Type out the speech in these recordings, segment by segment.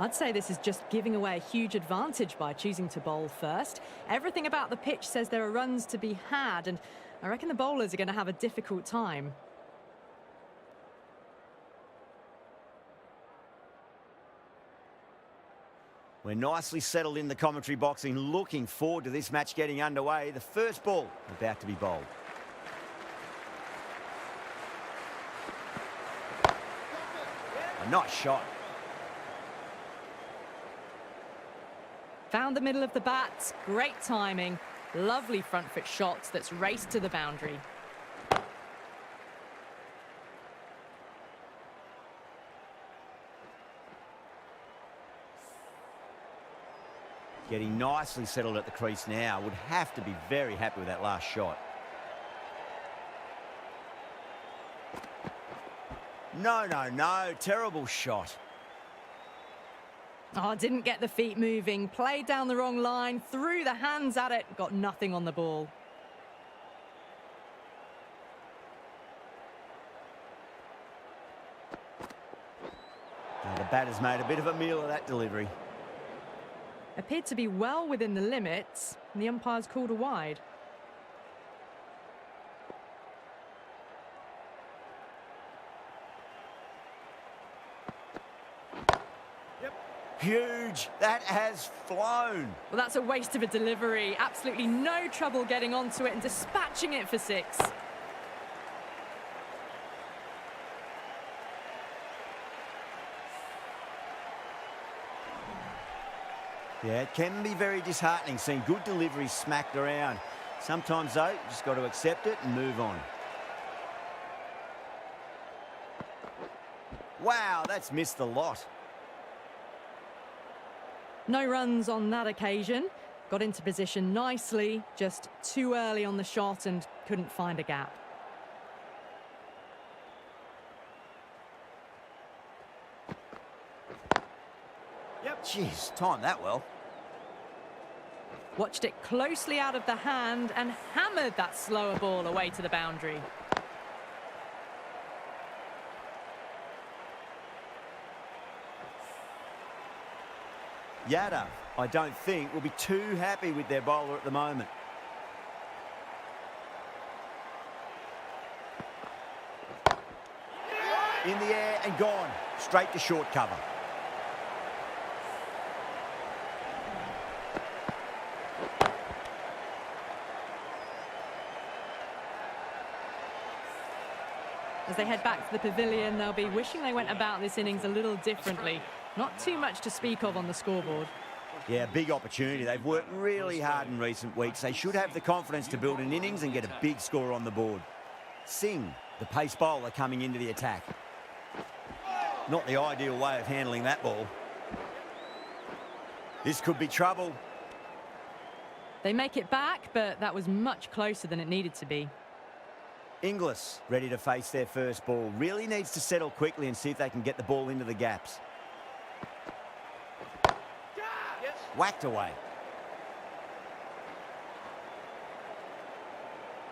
I'd say this is just giving away a huge advantage by choosing to bowl first. Everything about the pitch says there are runs to be had, and I reckon the bowlers are going to have a difficult time. We're nicely settled in the commentary boxing, looking forward to this match getting underway. The first ball about to be bowled. A nice shot. Found the middle of the bat, great timing, lovely front foot shot that's raced to the boundary. Getting nicely settled at the crease now. Would have to be very happy with that last shot. No. Terrible shot. Oh, didn't get the feet moving, played down the wrong line, threw the hands at it, got nothing on the ball. Now the batter's made a bit of a meal of that delivery. Appeared to be well within the limits, and the umpire's called a wide. Huge. That has flown. Well, that's a waste of a delivery. Absolutely no trouble getting onto it and dispatching it for 6. Yeah, it can be very disheartening seeing good deliveries smacked around. Sometimes, though, you just got to accept it and move on. Wow, that's missed the lot. No runs on that occasion. Got into position nicely, just too early on the shot and couldn't find a gap. Jeez, timed that well. Watched it closely out of the hand and hammered that slower ball away to the boundary. Yadav, I don't think, will be too happy with their bowler at the moment. In the air and gone. Straight to short cover. As they head back to the pavilion, they'll be wishing they went about this innings a little differently. Not too much to speak of on the scoreboard. Yeah, big opportunity. They've worked really hard in recent weeks. They should have the confidence to build an innings and get a big score on the board. Singh, the pace bowler, coming into the attack. Not the ideal way of handling that ball. This could be trouble. They make it back, but that was much closer than it needed to be. Inglis ready to face their first ball. Really needs to settle quickly and see if they can get the ball into the gaps. Whacked away.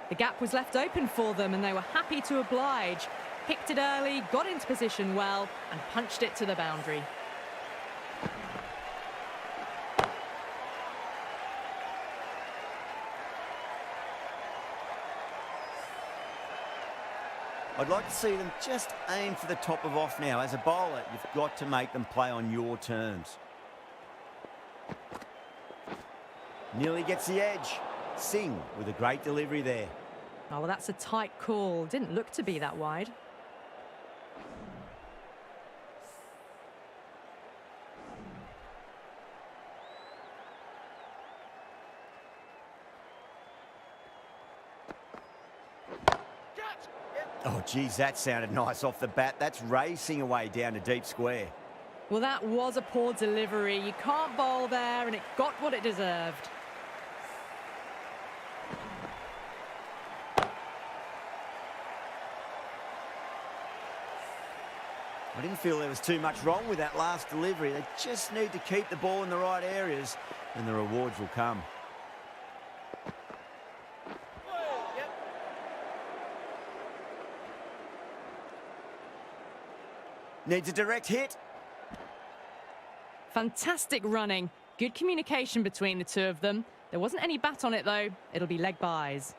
The gap was left open for them and they were happy to oblige. Picked it early, got into position well and punched it to the boundary. I'd like to see them just aim for the top of off now. As a bowler, you've got to make them play on your terms. Nearly gets the edge. Singh with a great delivery there. Oh, well, that's a tight call. Didn't look to be that wide. Oh, geez, that sounded nice off the bat. That's racing away down to deep square. Well, that was a poor delivery. You can't bowl there, and it got what it deserved. I didn't feel there was too much wrong with that last delivery. They just need to keep the ball in the right areas, and the rewards will come. Needs a direct hit. Fantastic running. Good communication between the two of them. There wasn't any bat on it, though. It'll be leg byes.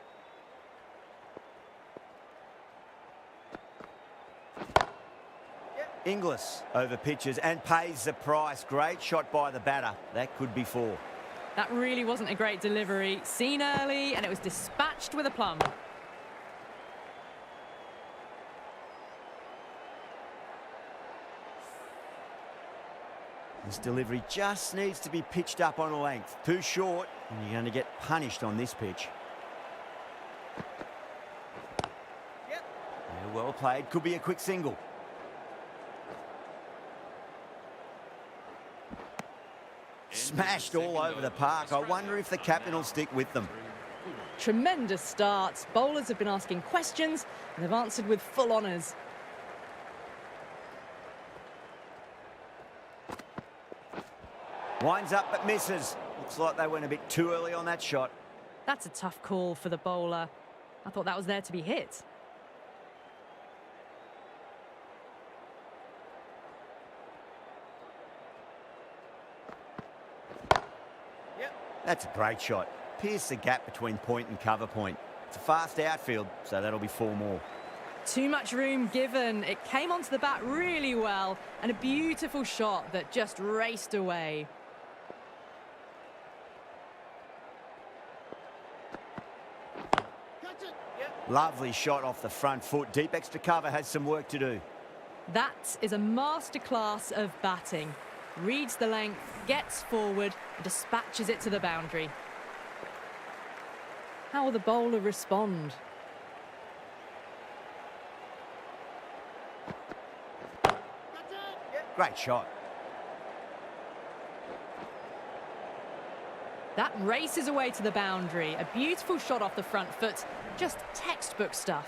Inglis over pitches and pays the price. Great shot by the batter. That could be 4. That really wasn't a great delivery. Seen early, and it was dispatched with a plum. This delivery just needs to be pitched up on a length. Too short, and you're going to get punished on this pitch. Yeah, well played. Could be a quick single. Smashed all over the park. I wonder if the captain will stick with them. Tremendous starts. Bowlers have been asking questions, and they've answered with full honours. Winds up but misses. Looks like they went a bit too early on that shot. That's a tough call for the bowler. I thought that was there to be hit. That's a great shot. Pierce the gap between point and cover point. It's a fast outfield, so that'll be 4 more. Too much room given. It came onto the bat really well, and a beautiful shot that just raced away. Lovely shot off the front foot. Deep extra cover has some work to do. That is a masterclass of batting. Reads the length, gets forward, and dispatches it to the boundary. How will the bowler respond? Great shot. That races away to the boundary. A beautiful shot off the front foot. Just textbook stuff.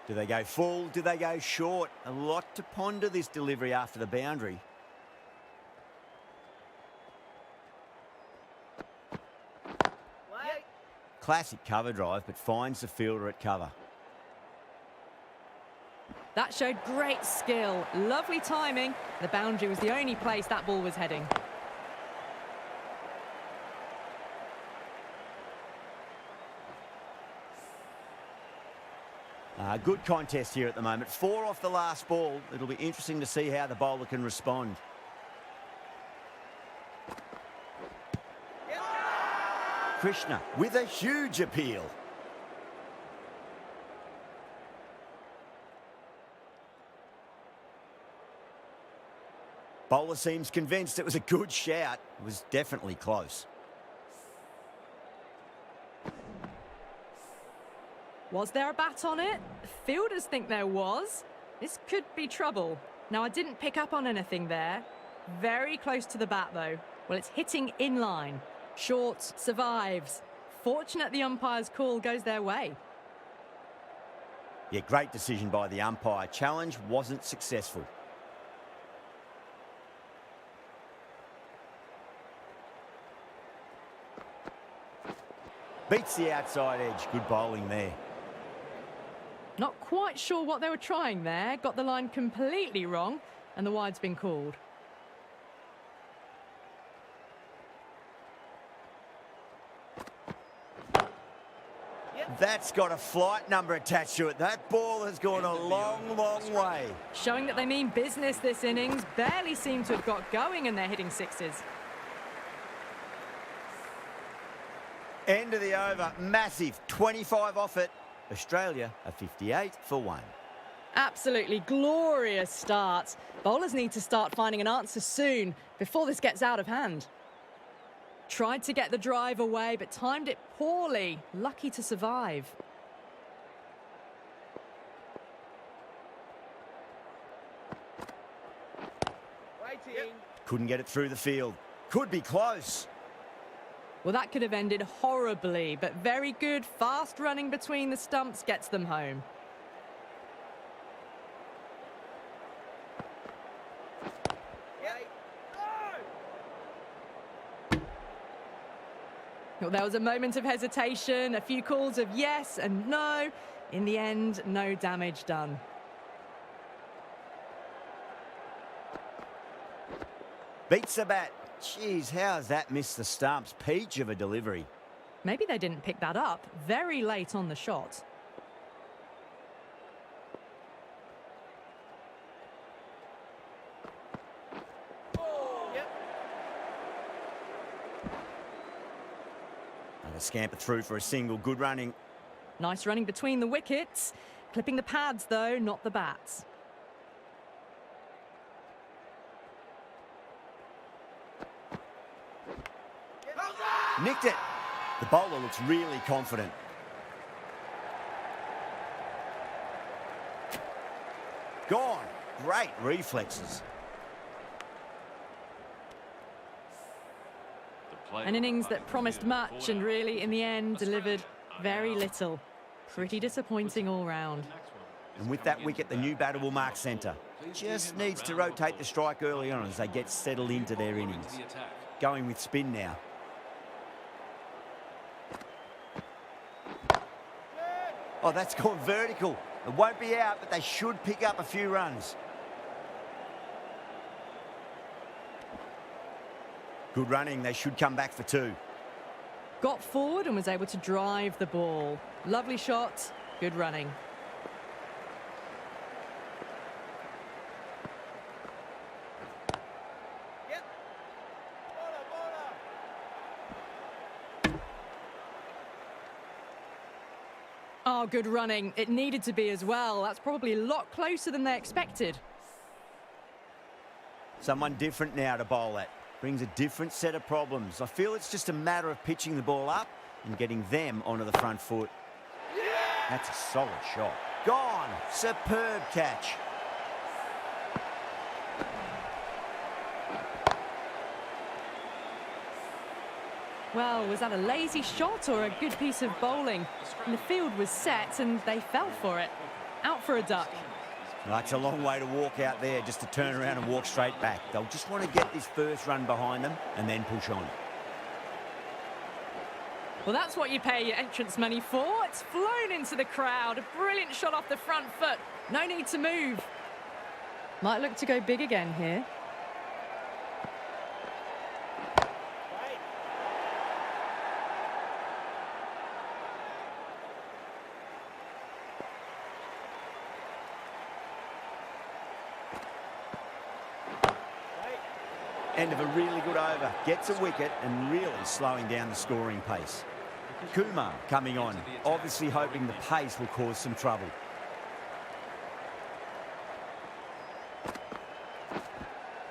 Do they go full? Do they go short? A lot to ponder this delivery after the boundary. Classic cover drive, but finds the fielder at cover. That showed great skill. Lovely timing. The boundary was the only place that ball was heading. Good contest here at the moment. 4 off the last ball. It'll be interesting to see how the bowler can respond. Krishna with a huge appeal. Bowler seems convinced it was a good shout. It was definitely close. Was there a bat on it? Fielders think there was. This could be trouble. Now, I didn't pick up on anything there. Very close to the bat, though. Well, it's hitting in line. Short, survives. Fortunate the umpire's call goes their way. Yeah, great decision by the umpire. Challenge wasn't successful. Beats the outside edge. Good bowling there. Not quite sure what they were trying there. Got the line completely wrong, and the wide's been called. That's got a flight number attached to it. That ball has gone a long, long way. Showing that they mean business this innings. Barely seem to have got going, and they're hitting sixes. End of the over. Massive. 25 off it. Australia are 58 for 1. Absolutely glorious start. Bowlers need to start finding an answer soon before this gets out of hand. Tried to get the drive away, but timed it poorly. Lucky to survive. Couldn't get it through the field. Could be close. Well, that could have ended horribly, but very good. Fast running between the stumps gets them home. Well, there was a moment of hesitation, a few calls of yes and no. In the end, no damage done. Beats the bat. Jeez, how's that missed the stumps? Peach of a delivery. Maybe they didn't pick that up very late on the shot. And a scamper through for a single. Good running. Nice running between the wickets. Clipping the pads, though, not the bats. Nicked it. The bowler looks really confident. Gone. Great reflexes. An innings that promised much and really, in the end, delivered very little. Pretty disappointing all round. And with that wicket, the new batter will mark centre. Just needs to rotate the strike early on as they get settled into their innings. Going with spin now. Oh, that's gone vertical. It won't be out, but they should pick up a few runs. Good running. They should come back for two. Got forward and was able to drive the ball. Lovely shot, good running. Oh, good running. It needed to be as well. That's probably a lot closer than they expected. Someone different now to bowl at. Brings a different set of problems. I feel it's just a matter of pitching the ball up and getting them onto the front foot. That's a solid shot. Gone. Superb catch. Well, was that a lazy shot or a good piece of bowling? And the field was set and they fell for it. Out for a duck. That's a long way to walk out there just to turn around and walk straight back. They'll just want to get this first run behind them and then push on. Well, that's what you pay your entrance money for. It's flown into the crowd. A brilliant shot off the front foot. No need to move. Might look to go big again here. End of a really good over. Gets a wicket and really slowing down the scoring pace. Kumar coming on, obviously hoping the pace will cause some trouble.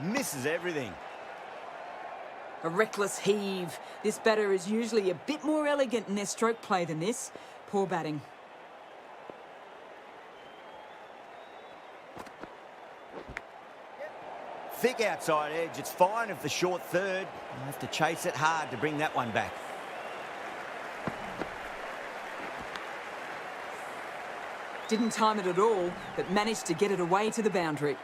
Misses everything. A reckless heave. This batter is usually a bit more elegant in their stroke play than this. Poor batting. Thick outside edge. It's fine if the short third. You have to chase it hard to bring that one back. Didn't time it at all, but managed to get it away to the boundary.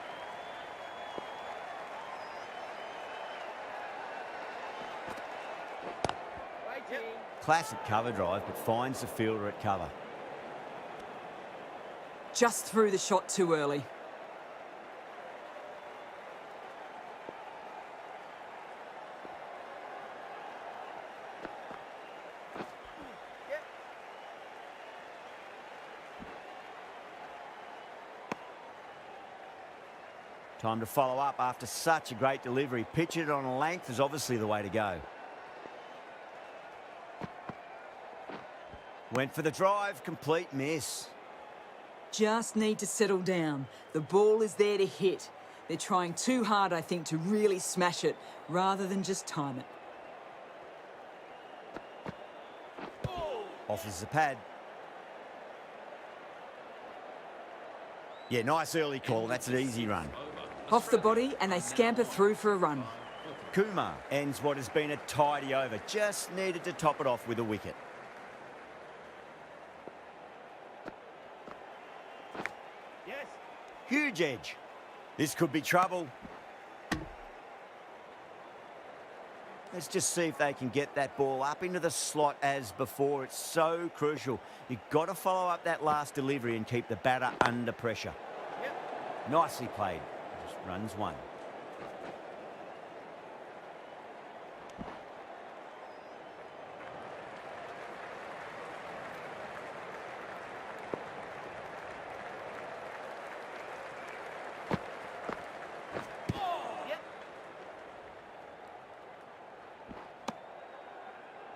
Classic cover drive, but finds the fielder at cover. Just threw the shot too early. Time to follow up after such a great delivery. Pitch it on a length is obviously the way to go. Went for the drive, complete miss. Just need to settle down. The ball is there to hit. They're trying too hard, I think, to really smash it, rather than just time it. Offers the pad. Yeah, nice early call. That's an easy run. Off the body, and they scamper through for a run. Kumar ends what has been a tidy over. Just needed to top it off with a wicket. Yes. Huge edge. This could be trouble. Let's just see if they can get that ball up into the slot as before. It's so crucial. You've got to follow up that last delivery and keep the batter under pressure. Nicely played. Just runs one.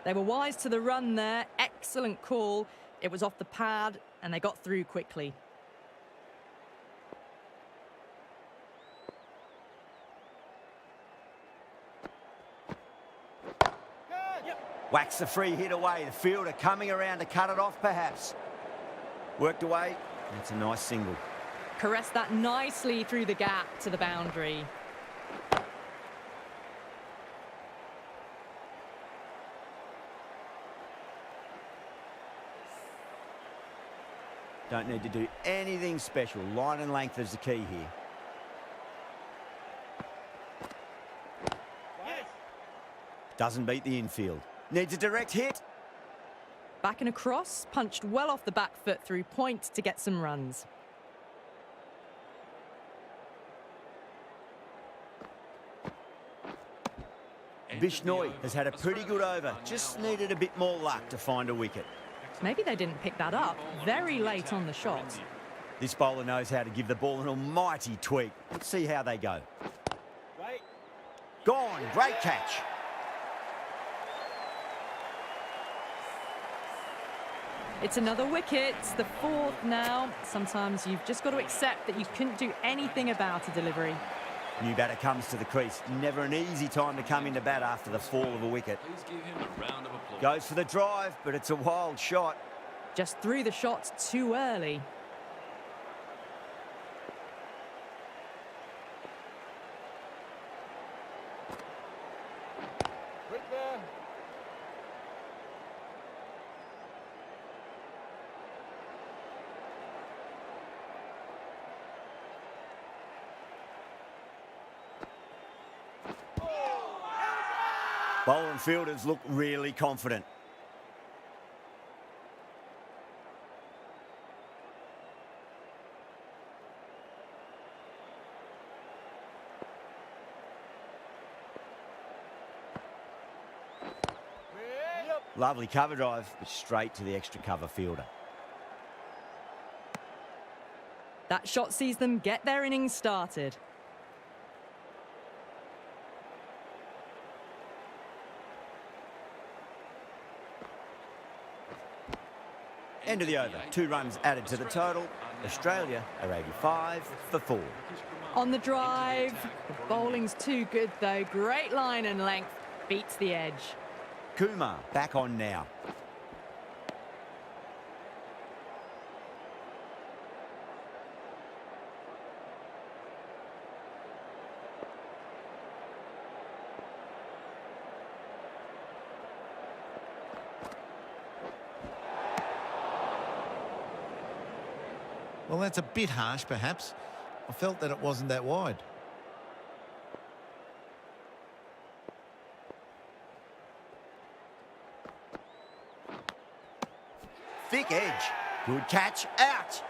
They were wise to the run there. Excellent call. It was off the pad and they got through quickly. Whacks the free hit away. The fielder coming around to cut it off perhaps. Worked away. That's a nice single. Caressed that nicely through the gap to the boundary. Don't need to do anything special. Line and length is the key here. Doesn't beat the infield. Needs a direct hit. Back and across, punched well off the back foot through point to get some runs. Bishnoi has had a pretty good over. Just needed a bit more luck to find a wicket. Maybe they didn't pick that up very late on the shot. This bowler knows how to give the ball an almighty tweak. Let's see how they go. Gone. Great catch. It's another wicket, the fourth now. Sometimes you've just got to accept that you couldn't do anything about a delivery. New batter comes to the crease. Never an easy time to come into bat after the fall of a wicket. Please give him a round of applause. Goes for the drive, but it's a wild shot. Just threw the shot too early. Bowler and fielders look really confident. Lovely cover drive, but straight to the extra cover fielder. That shot sees them get their innings started. End of the over. 2 runs added to the total. Australia are 85 for 4. On the drive. The bowling's too good though. Great line and length. Beats the edge. Kumar back on now. Well, that's a bit harsh, perhaps. I felt that it wasn't that wide. Thick edge. Good catch. Out.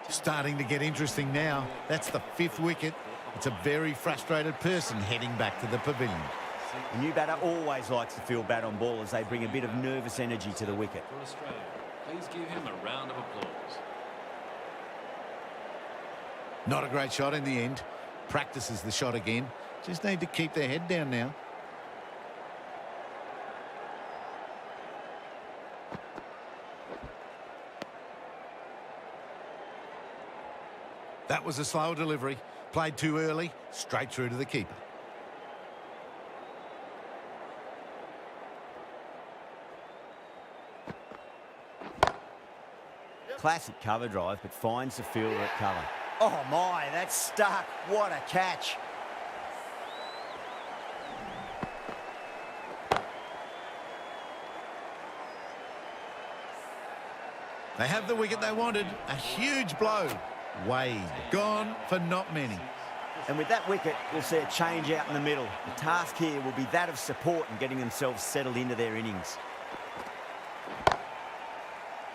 Starting to get interesting now. That's the 5th wicket. It's a very frustrated person heading back to the pavilion. The new batter always likes to field bat on ball as they bring a bit of nervous energy to the wicket. For Australia, please give him a round of applause. Not a great shot in the end. Practices the shot again. Just need to keep their head down now. That was a slow delivery. Played too early, straight through to the keeper. Classic cover drive, but finds the fielder at cover. Oh my, that's stuck. What a catch. They have the wicket they wanted. A huge blow. Wade, gone for not many. And with that wicket, we'll see a change out in the middle. The task here will be that of support and getting themselves settled into their innings.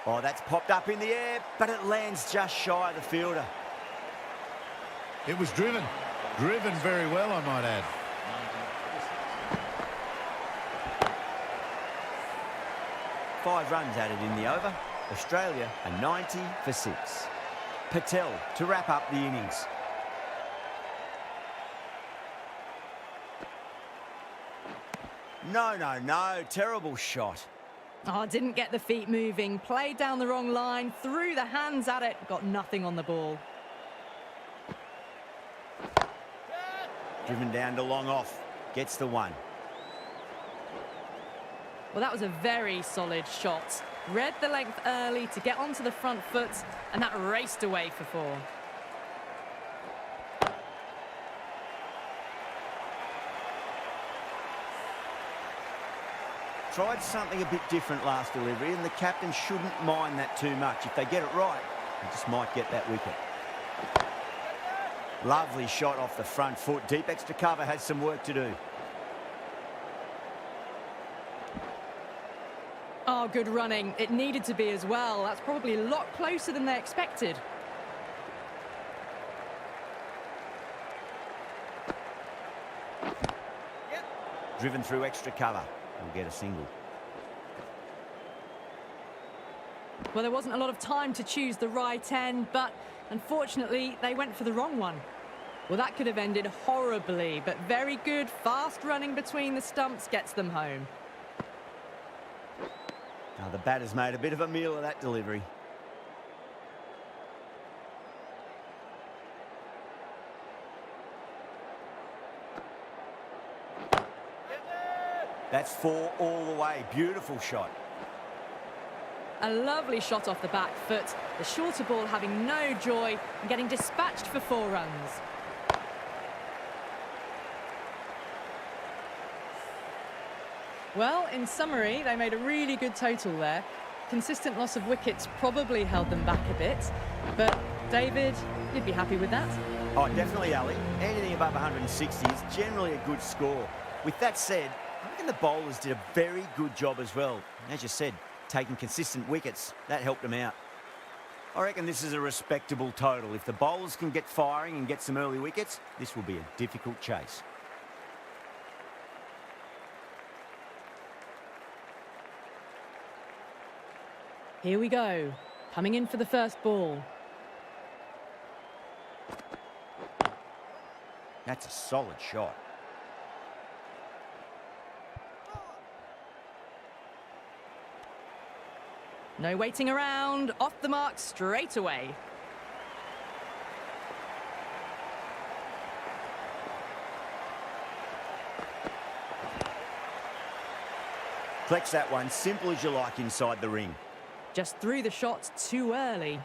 Oh, that's popped up in the air, but it lands just shy of the fielder. It was driven. Driven very well, I might add. Five runs added in the over. Australia are 90 for 6. Patel to wrap up the innings. No. Terrible shot. Oh, didn't get the feet moving. Played down the wrong line. Threw the hands at it. Got nothing on the ball. Driven down to long off. Gets the one. Well, that was a very solid shot. Read the length early to get onto the front foot, and that raced away for 4. Tried something a bit different last delivery, and the captain shouldn't mind that too much. If they get it right, they just might get that wicket. Lovely shot off the front foot. Deep extra cover has some work to do. Oh, good running. It needed to be as well. That's probably a lot closer than they expected. Driven through extra cover. We'll get a single. Well, there wasn't a lot of time to choose the right end, but unfortunately, they went for the wrong one. Well, that could have ended horribly, but very good, fast running between the stumps gets them home. Now, the batter's made a bit of a meal of that delivery. That's 4 all the way. Beautiful shot. A lovely shot off the back foot. The shorter ball having no joy and getting dispatched for 4 runs. Well, in summary, they made a really good total there. Consistent loss of wickets probably held them back a bit. But, David, you'd be happy with that? Oh, definitely, Ali. Anything above 160 is generally a good score. With that said, I reckon the bowlers did a very good job as well. As you said, taking consistent wickets, that helped them out. I reckon this is a respectable total. If the bowlers can get firing and get some early wickets, this will be a difficult chase. Here we go. Coming in for the first ball. That's a solid shot. No waiting around. Off the mark straight away. Flex that one, simple as you like inside the ring. Just threw the shot too early.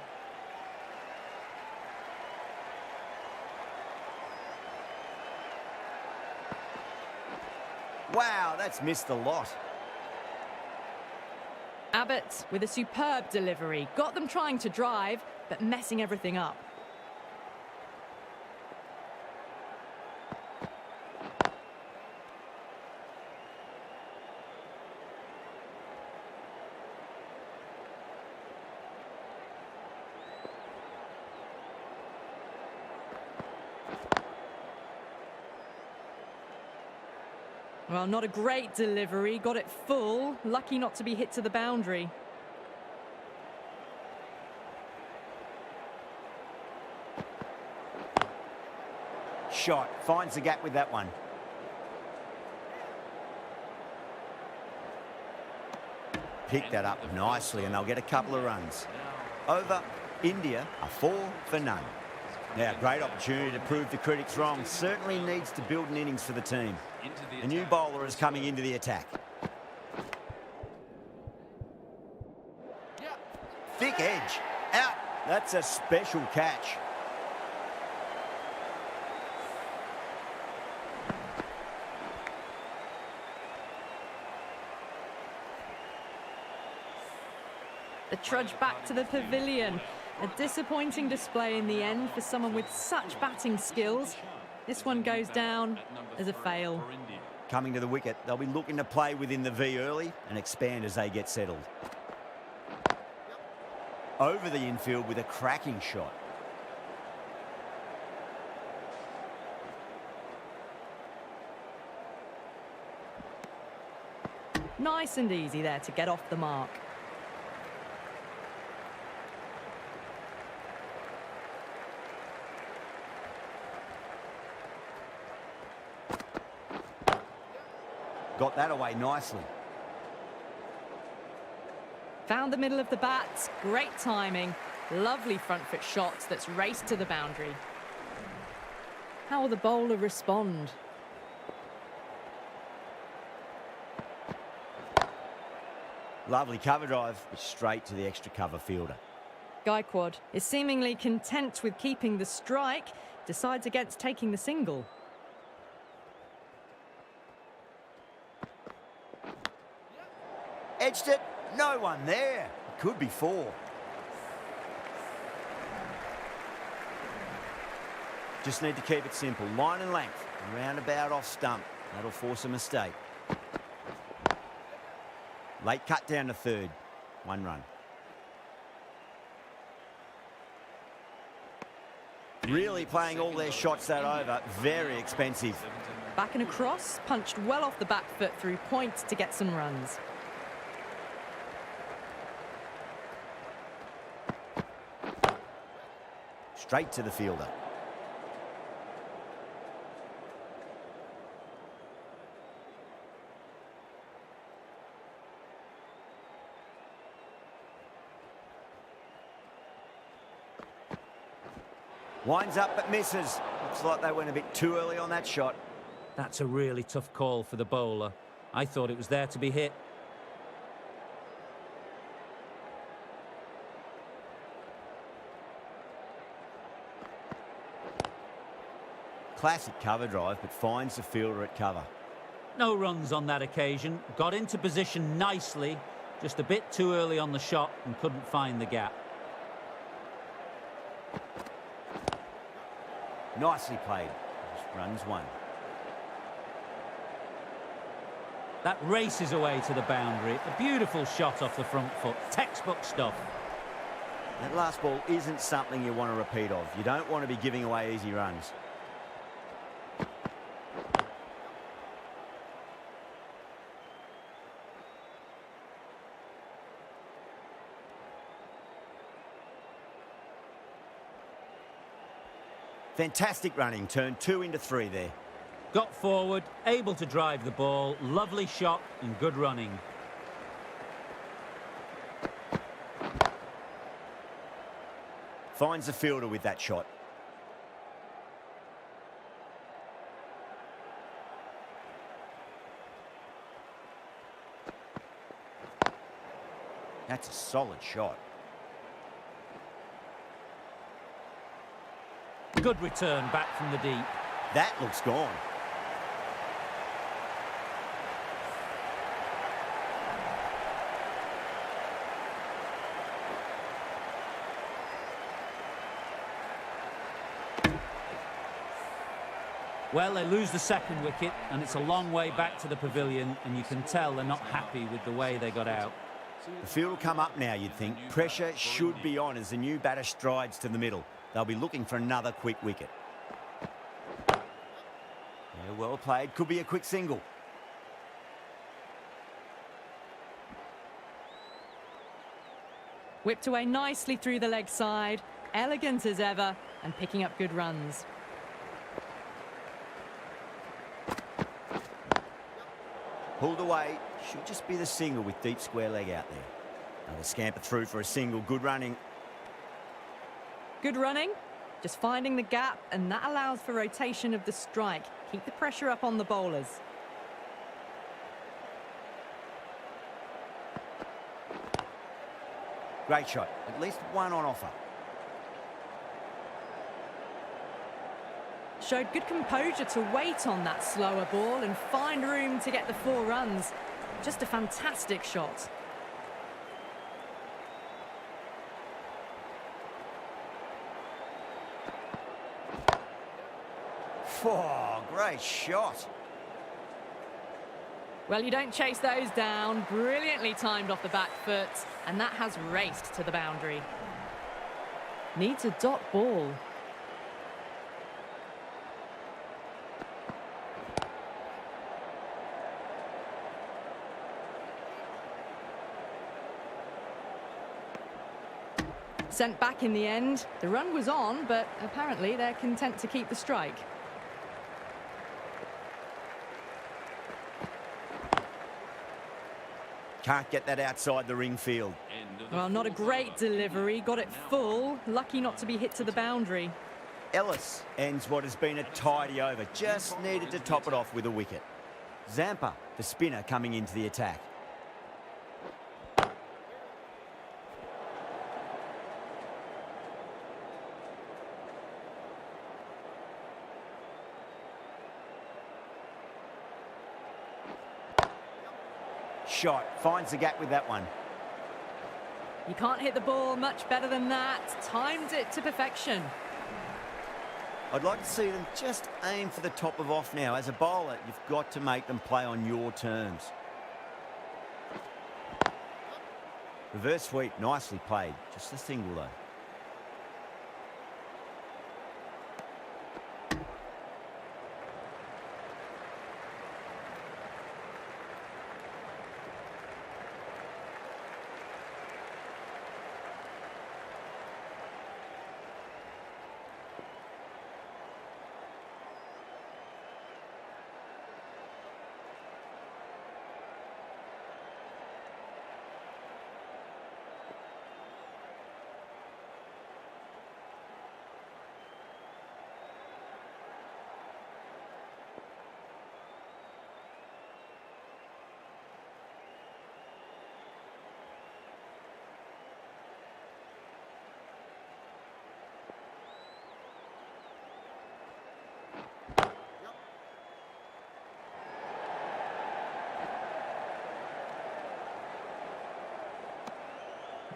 Wow, that's missed the lot. Abbott with a superb delivery. Got them trying to drive, but messing everything up. Well, not a great delivery. Got it full. Lucky not to be hit to the boundary. Shot, finds the gap with that one. Pick that up nicely and they'll get a couple of runs. Over, India are 4 for none. Now, great opportunity to prove the critics wrong. Certainly needs to build an innings for the team. A new bowler is coming into the attack. Thick edge. Out. That's a special catch. The trudge back to the pavilion. A disappointing display in the end for someone with such batting skills. This one goes down as a fail. Coming to the wicket, they'll be looking to play within the V early and expand as they get settled. Over the infield with a cracking shot. Nice and easy there to get off the mark. Got that away nicely. Found the middle of the bat, great timing. Lovely front foot shots that's raced to the boundary. How will the bowler respond? Lovely cover drive, but straight to the extra cover fielder. Gaikwad is seemingly content with keeping the strike, decides against taking the single. Edged it, no one there. It could be 4. Just need to keep it simple. Line and length, roundabout off stump. That'll force a mistake. Late cut down to third. 1 run. Really playing all their shots that over. Very expensive. Back and across, punched well off the back foot through point to get some runs. Straight to the fielder. Winds up but misses. Looks like they went a bit too early on that shot. That's a really tough call for the bowler. I thought it was there to be hit. Classic cover drive, but finds the fielder at cover. No runs on that occasion. Got into position nicely. Just a bit too early on the shot and couldn't find the gap. Nicely played. Just runs 1. That races away to the boundary. A beautiful shot off the front foot. Textbook stuff. That last ball isn't something you want to repeat of. You don't want to be giving away easy runs. Fantastic running, turned 2 into 3 there. Got forward, able to drive the ball. Lovely shot and good running. Finds the fielder with that shot. That's a solid shot. Good return back from the deep. That looks gone. Well, they lose the second wicket, and it's a long way back to the pavilion, and you can tell they're not happy with the way they got out. The field will come up now, you'd think. Pressure should be on as the new batter strides to the middle. They'll be looking for another quick wicket. Yeah, well played. Could be a quick single. Whipped away nicely through the leg side. Elegant as ever and picking up good runs. Pulled away. Should just be the single with deep square leg out there. Another scamper through for a single. Good running. Good running, just finding the gap, and that allows for rotation of the strike. Keep the pressure up on the bowlers. Great shot. At least 1 on offer. Showed good composure to wait on that slower ball and find room to get the 4 runs. Just a fantastic shot. Oh, great shot. Well, you don't chase those down. Brilliantly timed off the back foot, and that has raced to the boundary. Needs a dot ball. Sent back in the end. The run was on, but apparently they're content to keep the strike. Can't get that outside the ring field. Well, not a great delivery. Got it full. Lucky not to be hit to the boundary. Ellis ends what has been a tidy over. Just needed to top it off with a wicket. Zampa, the spinner, coming into the attack. Shot, finds the gap with that one. You can't hit the ball much better than that. Timed it to perfection. I'd like to see them just aim for the top of off now. As a bowler, you've got to make them play on your terms. Reverse sweep, nicely played. Just a single though.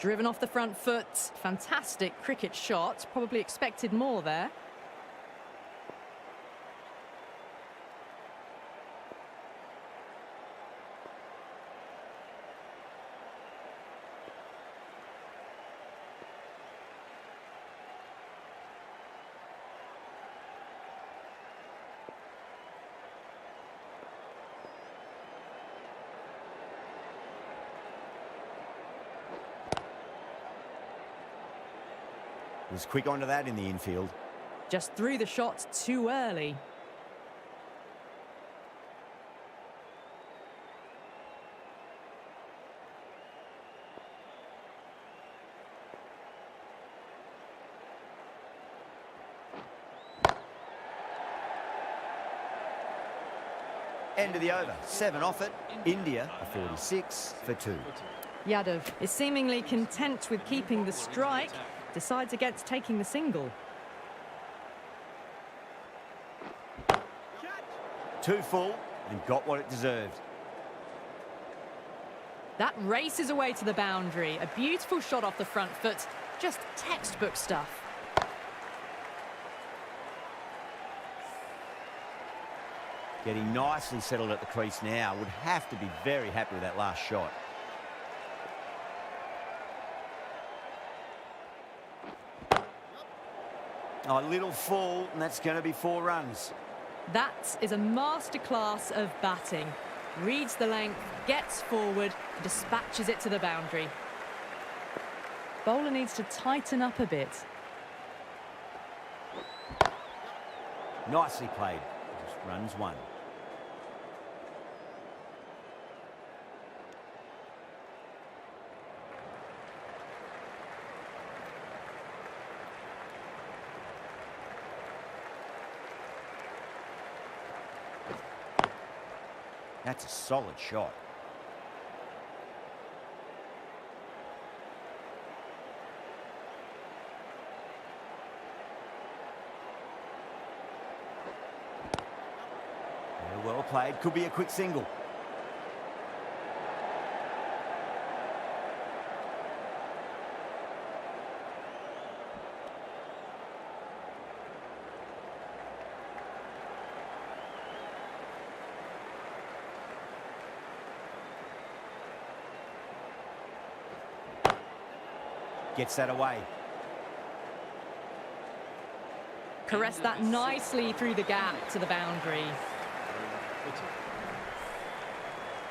Driven off the front foot. Fantastic cricket shot. Probably expected more there. Was quick onto that in the infield. Just threw the shot too early. End of the over. 7 off it. India a 46 for 2. Yadav is seemingly content with keeping the strike. Decides against taking the single. 2 full and got what it deserved. That races away to the boundary. A beautiful shot off the front foot. Just textbook stuff. Getting nicely settled at the crease now. Would have to be very happy with that last shot. Oh, a little full, and that's going to be 4 runs. That is a masterclass of batting. Reads the length, gets forward, dispatches it to the boundary. Bowler needs to tighten up a bit. Nicely played. Just runs 1. That's a solid shot. Yeah, well played. Could be a quick single. Gets that away. Caressed that nicely through the gap to the boundary.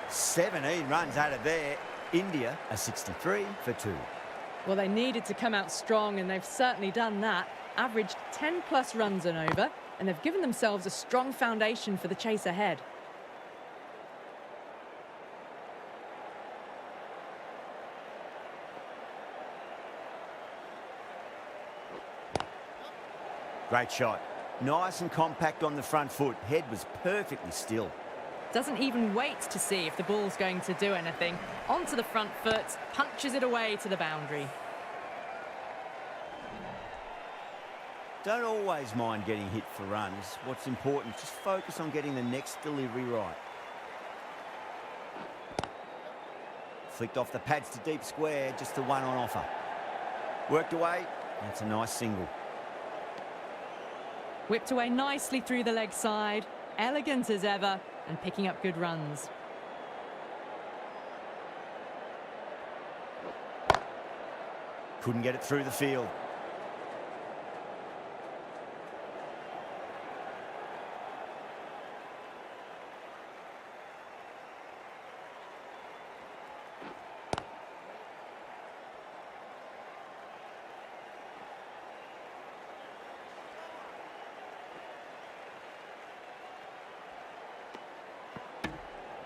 17 runs out of there. India are 63 for 2. Well, they needed to come out strong, and they've certainly done that. Averaged 10+ runs and over, and they've given themselves a strong foundation for the chase ahead. Great shot. Nice and compact on the front foot. Head was perfectly still. Doesn't even wait to see if the ball's going to do anything. Onto the front foot, punches it away to the boundary. Don't always mind getting hit for runs. What's important is just focus on getting the next delivery right. Flicked off the pads to deep square, just the one on offer. Worked away, that's a nice single. Whipped away nicely through the leg side, elegant as ever, and picking up good runs. Couldn't get it through the field.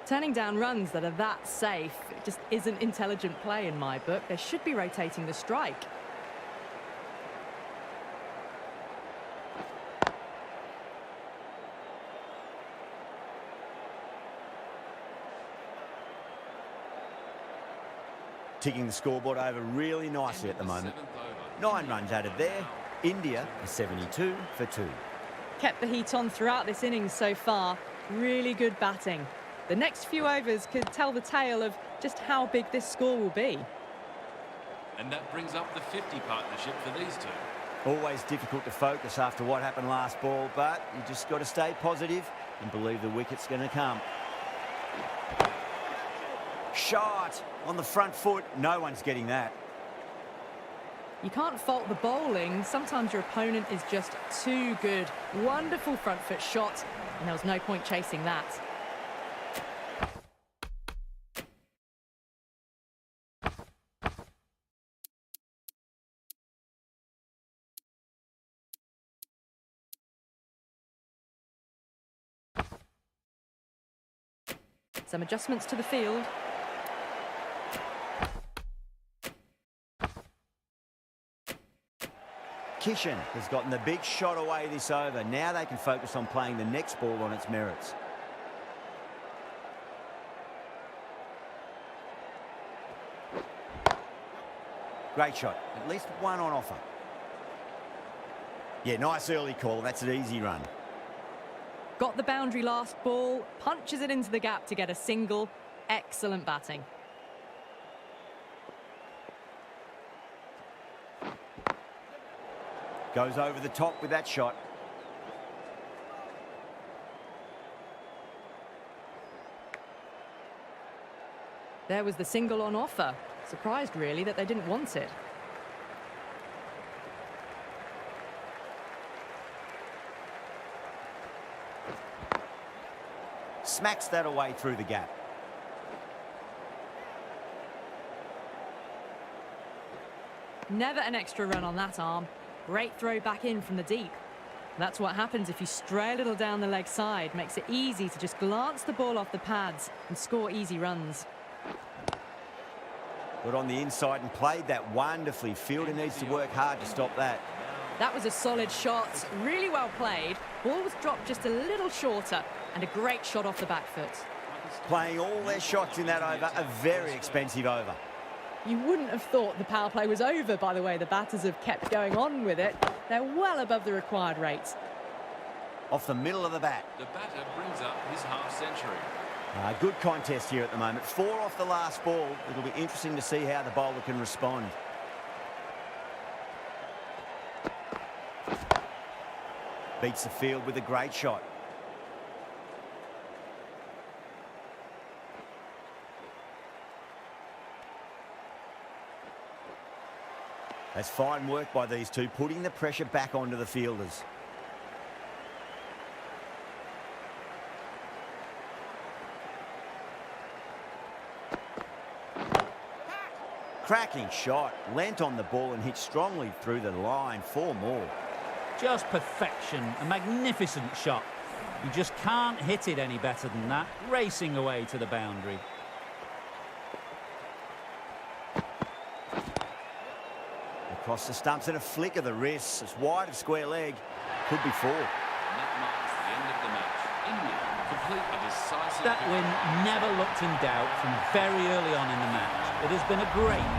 Turning down runs that are that safe, it just isn't intelligent play in my book. They should be rotating the strike. Ticking the scoreboard over really nicely at the moment. 9 runs out of there. India are 72 for 2. Kept the heat on throughout this innings so far. Really good batting. The next few overs could tell the tale of just how big this score will be. And that brings up the 50 partnership for these two. Always difficult to focus after what happened last ball, but you just got to stay positive and believe the wicket's going to come. Shot on the front foot. No one's getting that. You can't fault the bowling. Sometimes your opponent is just too good. Wonderful front foot shot, and there was no point chasing that. Some adjustments to the field. Kishan has gotten the big shot away this over. Now they can focus on playing the next ball on its merits. Great shot. At least one on offer. Yeah, nice early call. That's an easy run. Got the boundary last ball, punches it into the gap to get a single. Excellent batting. Goes over the top with that shot. There was the single on offer. Surprised, really, that they didn't want it. Smacks that away through the gap. Never an extra run on that arm. Great throw back in from the deep. That's what happens if you stray a little down the leg side. Makes it easy to just glance the ball off the pads and score easy runs. Got on the inside and played that wonderfully. Fielder needs to work hard to stop that. That was a solid shot, really well played. Ball was dropped just a little shorter, and a great shot off the back foot. Playing all their shots in that over, a very expensive over. You wouldn't have thought the power play was over by the way the batters have kept going on with it. They're well above the required rates. Off the middle of the bat. The batter brings up his half-century. Good contest here at the moment. 4 off the last ball. It'll be interesting to see how the bowler can respond. Beats the field with a great shot. That's fine work by these two, putting the pressure back onto the fielders. Cracking shot, leant on the ball and hit strongly through the line. 4 more. Just perfection, a magnificent shot. You just can't hit it any better than that, racing away to the boundary. Across the stumps and a flick of the wrists. It's wide of square leg. Could be 4. And that marks the end of the match. England complete a decisive... That win never looked in doubt from very early on in the match. It has been a great